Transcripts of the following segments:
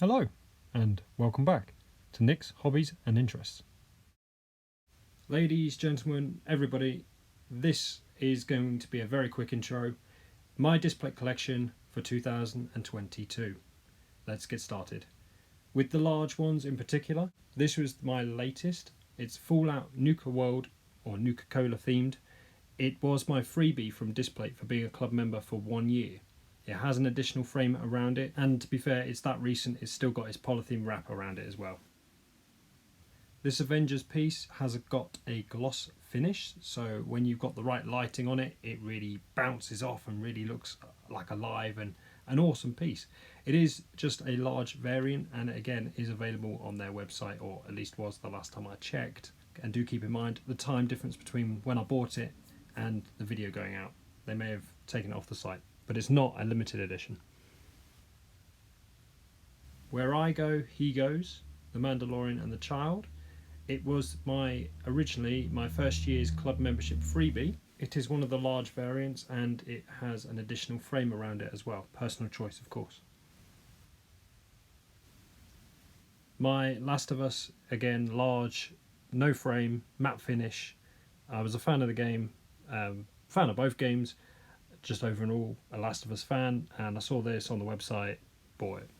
Hello, and welcome back to Nick's Hobbies and Interests. Ladies, gentlemen, everybody, this is going to be a very quick intro. My Displate Collection for 2022. Let's get started. With the large ones in particular, this was my latest. It's Fallout Nuka World, or Nuka-Cola themed. It was my freebie from Displate for being a club member for 1 year. It has an additional frame around it, and to be fair, it's that recent, it's still got its polythene wrap around it as well. This Avengers piece has got a gloss finish, so when you've got the right lighting on it, it really bounces off and really looks like alive and an awesome piece. It is just a large variant, and again is available on their website, or at least was the last time I checked. And do keep in mind the time difference between when I bought it and the video going out. They may have taken it off the site, but it's not a limited edition. Where I Go, He Goes, The Mandalorian and the Child. It was originally my first year's club membership freebie. It is one of the large variants, and it has an additional frame around it as well. Personal choice, of course. My Last of Us, again, large, no frame, matte finish. I was a fan of the game, fan of both games, just overall a Last of Us fan, and I saw this on the website, bought it.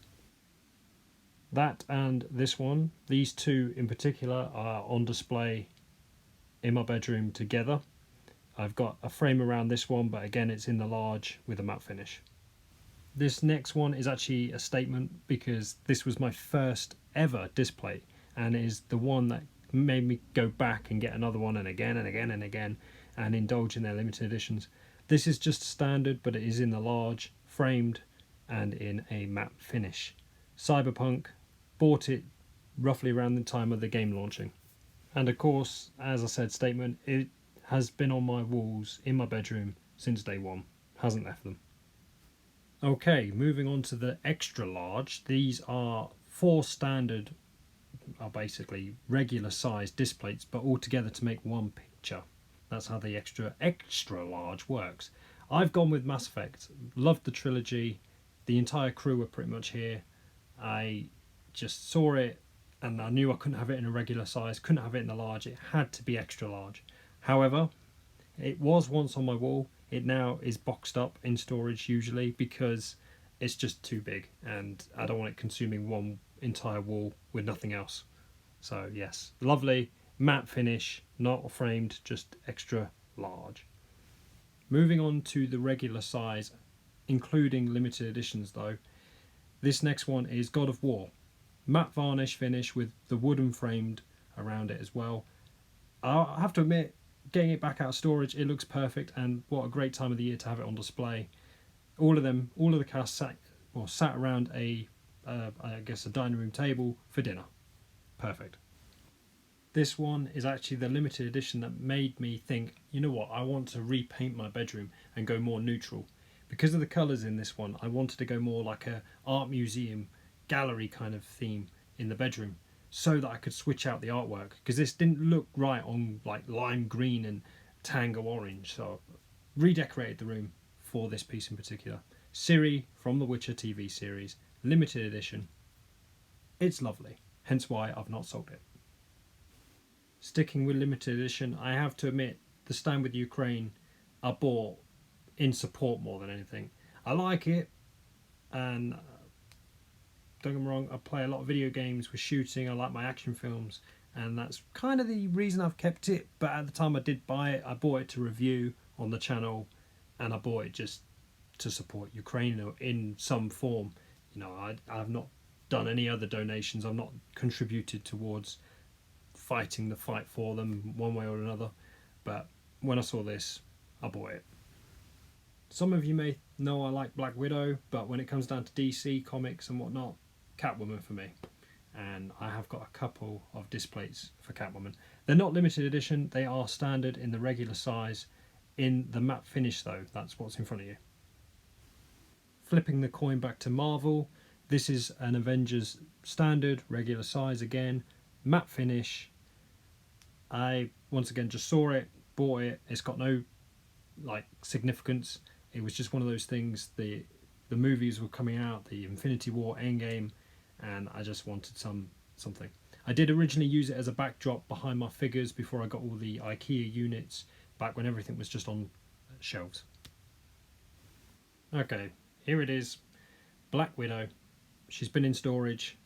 That and this one, these two in particular, are on display in my bedroom together. I've got a frame around this one, but again it's in the large with a matte finish. This next one is actually a statement, because this was my first ever Displate, and it is the one that made me go back and get another one, and again and again and again, and indulge in their limited editions. This is just standard, but it is in the large, framed, and in a matte finish. Cyberpunk, bought it roughly around the time of the game launching. And of course, as I said, statement, it has been on my walls in my bedroom since day one. Hasn't left them. Okay, moving on to the extra large. These are basically regular size displates, but all together to make one picture. That's how the extra large works. I've gone with Mass Effect. Loved the trilogy. The entire crew were pretty much here. I just saw it and I knew I couldn't have it in a regular size, couldn't have it in the large. It had to be extra large. However, it was once on my wall. It now is boxed up in storage usually, because it's just too big and I don't want it consuming one entire wall with nothing else. So yes, lovely matte finish, not framed, just extra large. Moving on to the regular size, including limited editions though. This next one is God of War. Matte varnish finish with the wooden framed around it as well. I have to admit, getting it back out of storage, it looks perfect, and what a great time of the year to have it on display. All of the cast sat around a dining room table for dinner. Perfect. This one is actually the limited edition that made me think, you know what, I want to repaint my bedroom and go more neutral. Because of the colours in this one, I wanted to go more like a art museum gallery kind of theme in the bedroom, so that I could switch out the artwork, because this didn't look right on like lime green and tango orange. So redecorated the room for this piece in particular. Ciri from the Witcher TV series, limited edition. It's lovely, hence why I've not sold it. Sticking with limited edition, I have to admit, the Stand With Ukraine I bought in support more than anything. I like it, and don't get me wrong, I play a lot of video games with shooting, I like my action films, and that's kind of the reason I've kept it. But at the time I did buy it, I bought it to review on the channel, and I bought it just to support Ukraine in some form. You know, I've not done any other donations, I've not contributed towards fighting the fight for them one way or another, but when I saw this, I bought it. Some of you may know I like Black Widow, but when it comes down to DC comics and whatnot, Catwoman for me. And I have got a couple of displates for Catwoman. They're not limited edition, they are standard in the regular size. In the matte finish though, that's what's in front of you. Flipping the coin back to Marvel, this is an Avengers standard, regular size again, matte finish. I once again just saw it, bought it. It's got no significance. It was just one of those things. The movies were coming out, the Infinity War, Endgame, and I just wanted something. I did originally use it as a backdrop behind my figures before I got all the IKEA units, back when everything was just on shelves. Okay, here it is. Black Widow. She's been in storage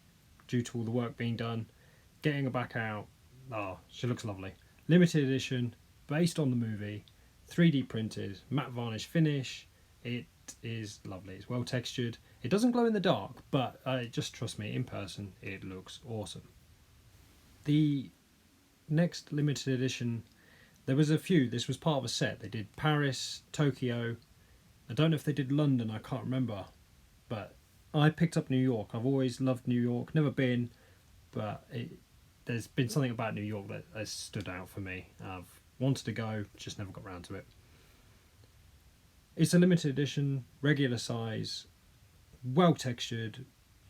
due to all the work being done. Getting her back out. Oh, she looks lovely. Limited edition, based on the movie, 3D printed, matte varnish finish. It is lovely. It's well textured. It doesn't glow in the dark, but just trust me, in person, it looks awesome. The next limited edition, there was a few. This was part of a set. They did Paris, Tokyo. I don't know if they did London, I can't remember. But I picked up New York. I've always loved New York. Never been, but there's been something about New York that has stood out for me. I've wanted to go, just never got around to it. It's a limited edition, regular size, well textured,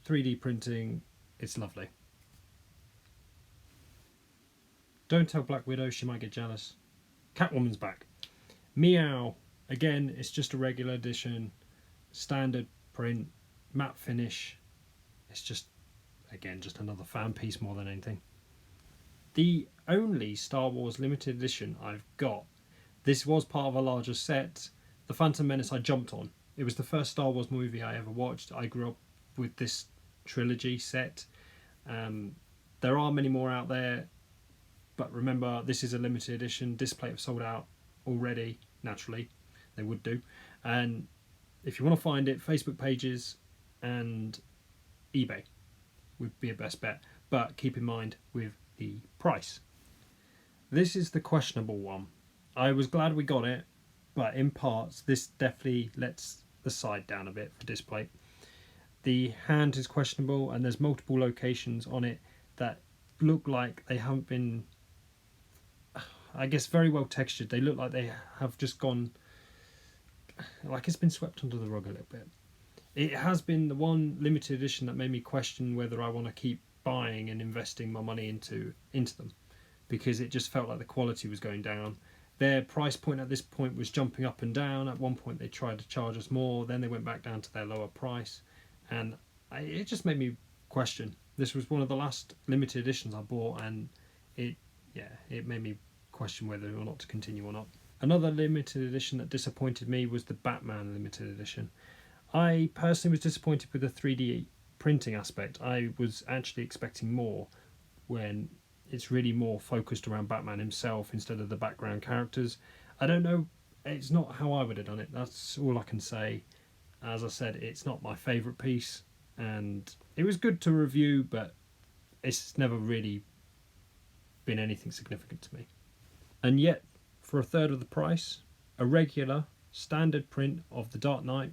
3D printing. It's lovely. Don't tell Black Widow, she might get jealous. Catwoman's back. Meow. Again, it's just a regular edition, standard print, matte finish. It's just, again, just another fan piece more than anything. The only Star Wars limited edition I've got, this was part of a larger set. The Phantom Menace I jumped on. It was the first Star Wars movie I ever watched. I grew up with this trilogy set. There are many more out there, but remember, this is a limited edition. Displate have sold out already, naturally. They would do. And if you want to find it, Facebook pages and eBay would be a best bet. But keep in mind with the price. This is the questionable one. I was glad we got it, but in parts, this definitely lets the side down a bit for Displate. The hand is questionable, and there's multiple locations on it that look like they haven't been, I guess, very well textured. They look like they have just gone, like it's been swept under the rug a little bit. It has been the one limited edition that made me question whether I want to keep buying and investing my money into them, because it just felt like the quality was going down. Their price point at this point was jumping up and down. At one point they tried to charge us more, then they went back down to their lower price, and it just made me question. This was one of the last limited editions I bought, and it made me question whether or not to continue or not. Another limited edition that disappointed me was the Batman limited edition. I personally was disappointed with the 3D printing aspect. I was actually expecting more, when it's really more focused around Batman himself instead of the background characters. I don't know, it's not how I would have done it. That's all I can say. As I said, it's not my favourite piece, and it was good to review, but it's never really been anything significant to me. And yet, for a third of the price, a regular standard print of The Dark Knight,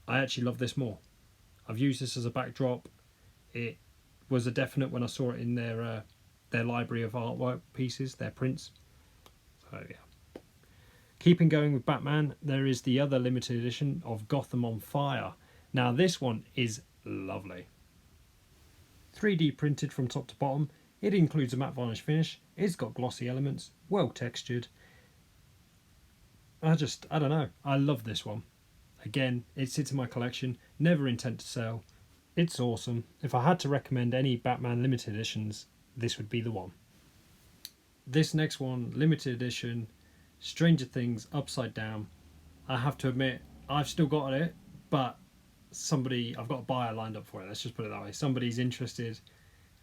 I actually love this more. I've used this as a backdrop. It was a definite when I saw it in their library of artwork pieces, their prints. So yeah. Keeping going with Batman, there is the other limited edition of Gotham on Fire. Now this one is lovely. 3D printed from top to bottom. It includes a matte varnish finish. It's got glossy elements, well textured. I don't know. I love this one. Again, it sits in my collection, never intent to sell. It's awesome. If I had to recommend any Batman limited editions, this would be the one. This next one, limited edition, Stranger Things Upside Down. I have to admit, I've still got it, but I've got a buyer lined up for it. Let's just put it that way. Somebody's interested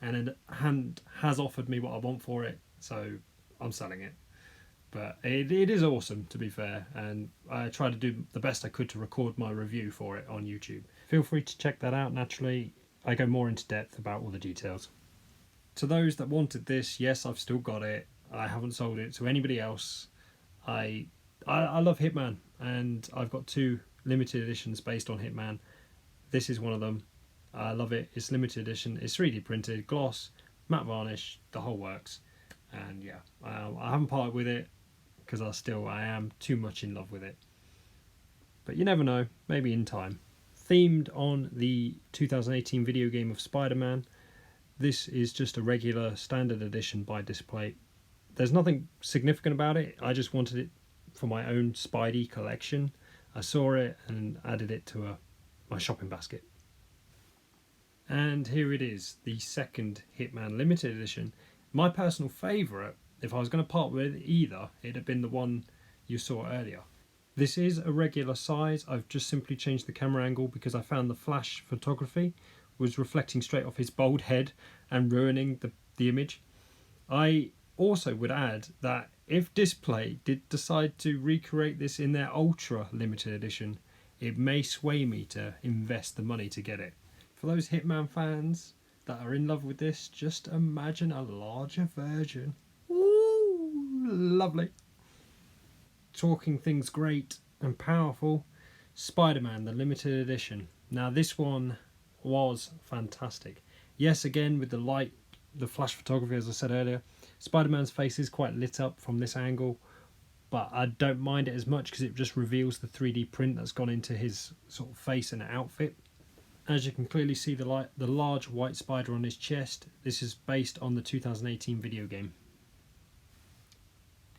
and has offered me what I want for it, so I'm selling it. But it is awesome, to be fair, and I tried to do the best I could to record my review for it on YouTube. Feel free to check that out. Naturally, I go more into depth about all the details. To those that wanted this, yes, I've still got it. I haven't sold it to anybody else. I love Hitman, and I've got 2 limited editions based on Hitman. This is one of them. I love it. It's limited edition. It's 3D printed, gloss, matte varnish, the whole works. And yeah, I haven't parted with it because I am too much in love with it. But you never know, maybe in time. Themed on the 2018 video game of Spider-Man, this is just a regular standard edition by Displate. There's nothing significant about it. I just wanted it for my own Spidey collection. I saw it and added it to my shopping basket. And here it is, the second Hitman limited edition. My personal favourite, if I was going to part with either, it'd have been the one you saw earlier. This is a regular size. I've just simply changed the camera angle because I found the flash photography was reflecting straight off his bald head and ruining the image. I also would add that if Displate did decide to recreate this in their ultra limited edition, it may sway me to invest the money to get it. For those Hitman fans that are in love with this, just imagine a larger version. Ooh, lovely. Talking things great and powerful, Spider-Man, the limited edition. Now this one was fantastic. Yes, again with the light, the flash photography, as I said earlier, Spider-Man's face is quite lit up from this angle, but I don't mind it as much because it just reveals the 3D print that's gone into his sort of face and outfit. As you can clearly see the large white spider on his chest. This is based on the 2018 video game.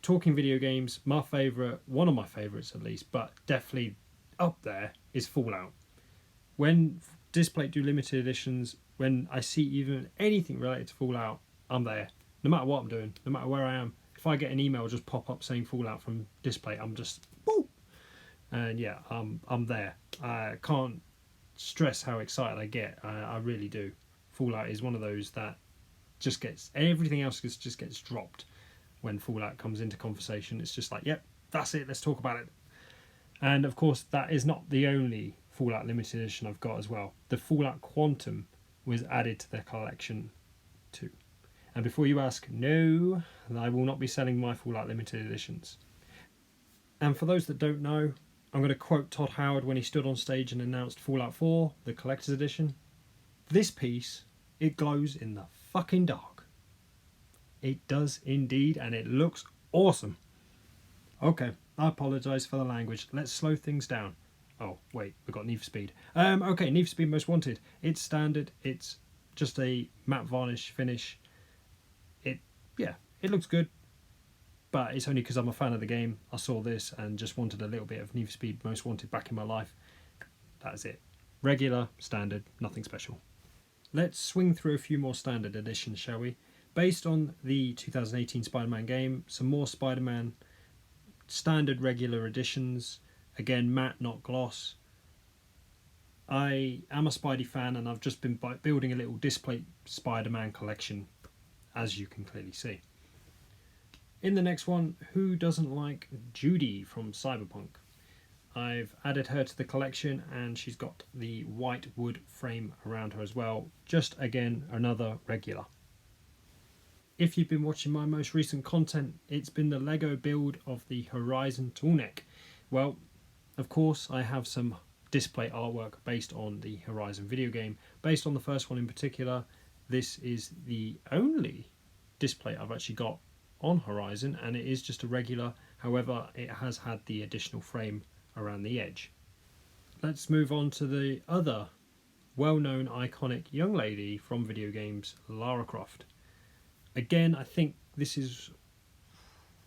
Talking video games, my favourite, one of my favourites at least, but definitely up there, is Fallout. When Displate do limited editions, when I see even anything related to Fallout, I'm there. No matter what I'm doing, no matter where I am. If I get an email just pop up saying Fallout from Displate, I'm just woo! And yeah, I'm there. I can't stress how excited I get. I really do. Fallout is one of those that just gets, everything else just gets dropped when Fallout comes into conversation. It's just like, yep, that's it, let's talk about it. And of course that is not the only Fallout limited edition I've got as well. The Fallout Quantum was added to their collection too. And before you ask, no, I will not be selling my Fallout limited editions. And for those that don't know, I'm going to quote Todd Howard when he stood on stage and announced Fallout 4, the collector's edition. This piece, it glows in the fucking dark. It does indeed, and it looks awesome. Okay, I apologise for the language. Let's slow things down. Oh, wait, we've got Need for Speed. Okay, Need for Speed Most Wanted. It's standard. It's just a matte varnish finish. It looks good. But it's only because I'm a fan of the game. I saw this and just wanted a little bit of Need for Speed Most Wanted back in my life. That's it. Regular, standard, nothing special. Let's swing through a few more standard editions, shall we? Based on the 2018 Spider-Man game, some more Spider-Man standard regular editions. Again, matte, not gloss. I am a Spidey fan and I've just been building a little Displate Spider-Man collection, as you can clearly see. In the next one, who doesn't like Judy from Cyberpunk? I've added her to the collection and she's got the white wood frame around her as well. Just again, another regular. If you've been watching my most recent content, it's been the Lego build of the Horizon toolneck. Well, of course, I have some display artwork based on the Horizon video game. Based on the first one in particular, this is the only display I've actually got on Horizon, and it is just a regular. However, it has had the additional frame around the edge. Let's move on to the other well-known iconic young lady from video games, Lara Croft. Again, I think this is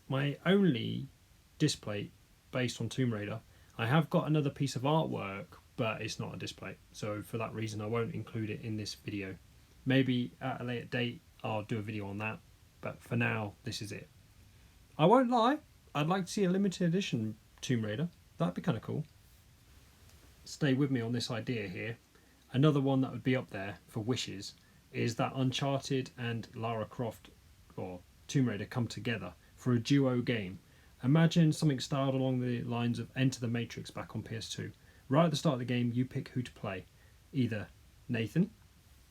my only display based on Tomb Raider. I have got another piece of artwork, but it's not a display, so for that reason I won't include it in this video. Maybe at a later date I'll do a video on that, but for now this is it. I won't lie, I'd like to see a limited edition Tomb Raider. That'd be kind of cool. Stay with me on this idea here. Another one that would be up there for wishes is that Uncharted and Lara Croft or Tomb Raider come together for a duo game. Imagine something styled along the lines of Enter the Matrix back on PS2. Right at the start of the game, you pick who to play, either Nathan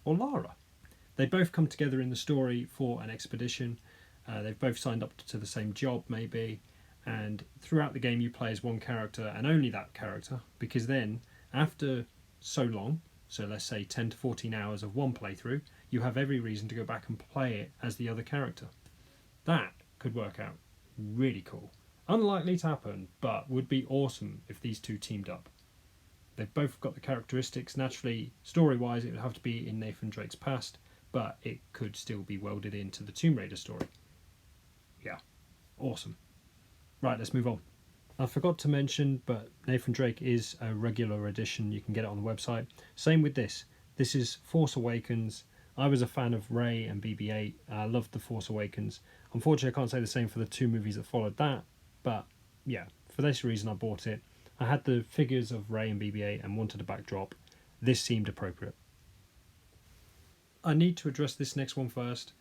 or Lara. They both come together in the story for an expedition. They've both signed up to the same job maybe, and throughout the game you play as one character and only that character, because then after so long, so let's say 10 to 14 hours of one playthrough, you have every reason to go back and play it as the other character. That could work out really cool. Unlikely to happen, but would be awesome if these two teamed up. They've both got the characteristics. Naturally, story-wise, it would have to be in Nathan Drake's past, but it could still be welded into the Tomb Raider story. Yeah, awesome. Right, let's move on. I forgot to mention, but Nathan Drake is a regular edition. You can get it on the website. Same with this. This is Force Awakens. I was a fan of Rey and BB-8. I loved The Force Awakens. Unfortunately, I can't say the same for the 2 movies that followed that, but yeah, for this reason I bought it. I had the figures of Rey and BB-8 and wanted a backdrop. This seemed appropriate. I need to address this next one first.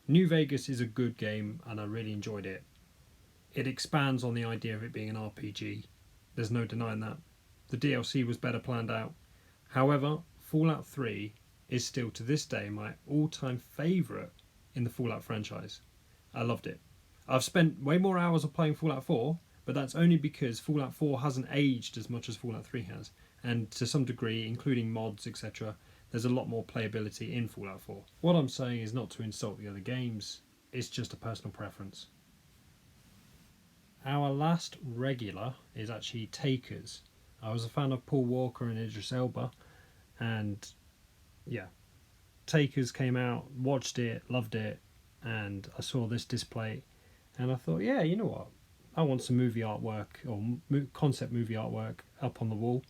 New Vegas is a good game and I really enjoyed it. It expands on the idea of it being an RPG. There's no denying that. The DLC was better planned out. However, Fallout 3 is still to this day my all-time favourite in the Fallout franchise. I loved it. I've spent way more hours of playing Fallout 4, but that's only because Fallout 4 hasn't aged as much as Fallout 3 has. And to some degree, including mods, etc., there's a lot more playability in Fallout 4. What I'm saying is not to insult the other games, it's just a personal preference. Our last regular is actually Takers. I was a fan of Paul Walker and Idris Elba, and yeah, Takers came out, watched it, loved it, and I saw this display and I thought, yeah, you know what, I want some movie artwork or concept movie artwork up on the wall,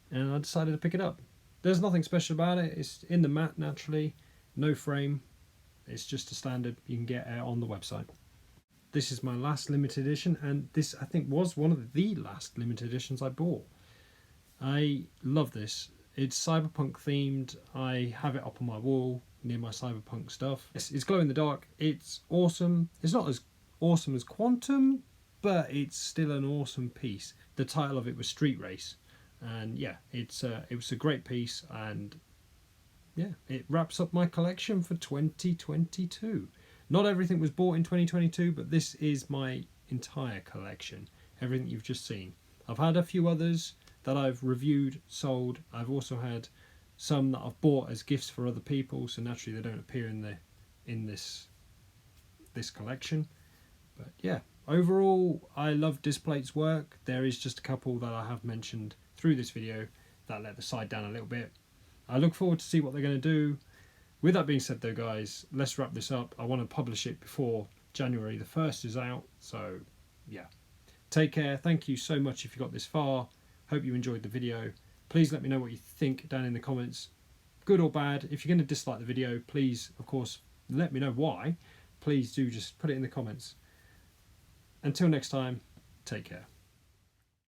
and I decided to pick it up. There's nothing special about it. It's in the matte naturally, no frame. It's just a standard you can get on the website. This is my last limited edition, and this I think was one of the last limited editions I bought. I love this. It's Cyberpunk themed. I have it up on my wall near my Cyberpunk stuff. It's glow in the dark. It's awesome. It's not as awesome as Quantum, but it's still an awesome piece. The title of it was Street Race, and yeah, it was a great piece, and yeah, it wraps up my collection for 2022. Not everything was bought in 2022, but this is my entire collection. Everything you've just seen. I've had a few others that I've reviewed, sold. I've also had some that I've bought as gifts for other people, so naturally they don't appear in this collection. But yeah, overall I love Displate's work. There is just a couple that I have mentioned through this video that let the side down a little bit. I look forward to see what they're going to do. With that being said though, guys, let's wrap this up. I want to publish it before January the 1st is out, so yeah. Take care. Thank you so much if you got this far. Hope you enjoyed the video. Please let me know what you think down in the comments, good or bad. If you're going to dislike the video, please, of course, let me know why. Please do just put it in the comments. Until next time, take care.